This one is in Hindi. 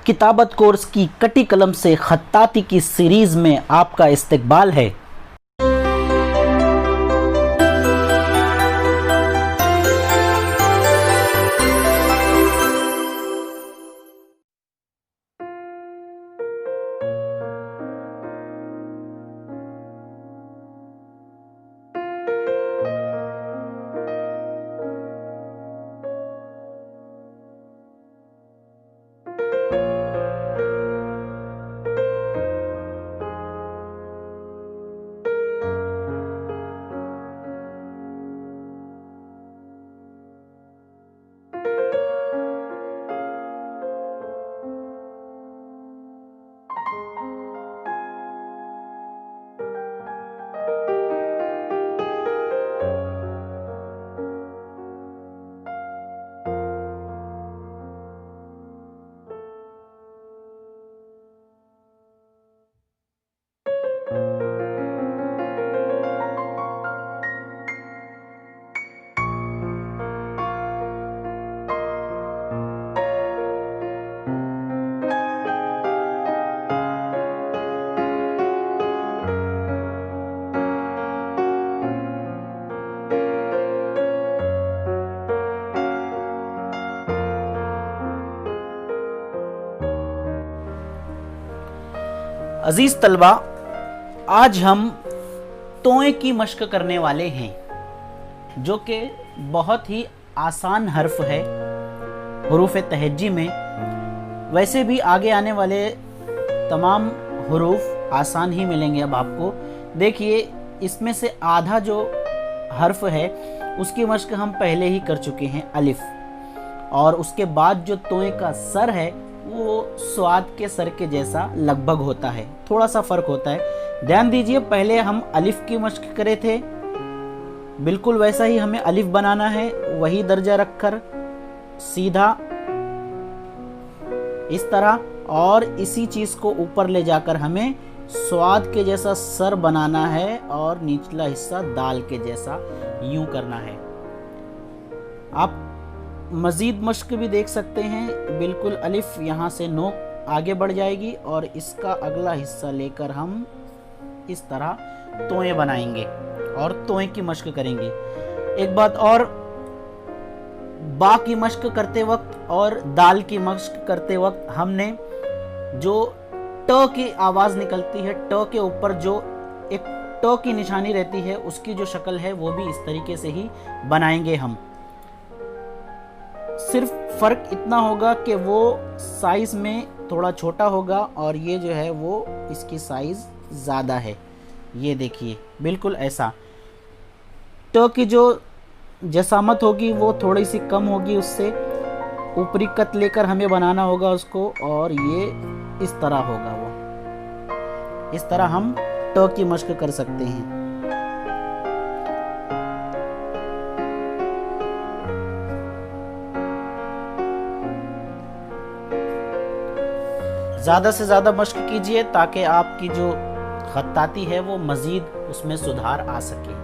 किताबत कोर्स की कटी कलम से खत्ताती की सीरीज में आपका इस्तकबाल है। अजीज तलबा, आज हम तोए की मश्क करने वाले हैं, जो कि बहुत ही आसान हर्फ है हुरूफ तहज्जी में। वैसे भी आगे आने वाले तमाम हुरूफ आसान ही मिलेंगे। अब आपको देखिए, इसमें से आधा जो हर्फ है उसकी मश्क हम पहले ही कर चुके हैं, अलिफ। और उसके बाद जो तोए का सर है वो स्वाद के सर के जैसा लगभग होता है, थोड़ा सा फर्क होता है। ध्यान दीजिए, पहले हम अलिफ की मश्क करे थे, बिल्कुल वैसा ही हमें अलिफ बनाना है, वही दर्जा रखकर सीधा इस तरह, और इसी चीज को ऊपर ले जाकर हमें स्वाद के जैसा सर बनाना है और निचला हिस्सा दाल के जैसा यूं करना है। आप मजीद मश्क भी देख सकते हैं। बिल्कुल अलिफ यहाँ से नोक आगे बढ़ जाएगी और इसका अगला हिस्सा लेकर हम इस तरह तोए बनाएंगे और तोए की मश्क करेंगे। एक बात और, बा की मश्क करते वक्त और दाल की मश्क करते वक्त हमने जो ट की आवाज निकलती है, ट के ऊपर जो एक ट की निशानी रहती है, उसकी जो शक्ल है वो भी इस तरीके से ही बनाएंगे हम। सिर्फ फर्क इतना होगा कि वो साइज में थोड़ा छोटा होगा और ये जो है वो इसकी साइज ज़्यादा है। ये देखिए, बिल्कुल ऐसा। ट की जो जसामत होगी वो थोड़ी सी कम होगी, उससे ऊपरी कत लेकर हमें बनाना होगा उसको, और ये इस तरह होगा। वो इस तरह हम ट की मश्क कर सकते हैं। ज़्यादा से ज़्यादा मश्क कीजिए ताकि आपकी जो खत्ताती है वो मज़ीद उसमें सुधार आ सके।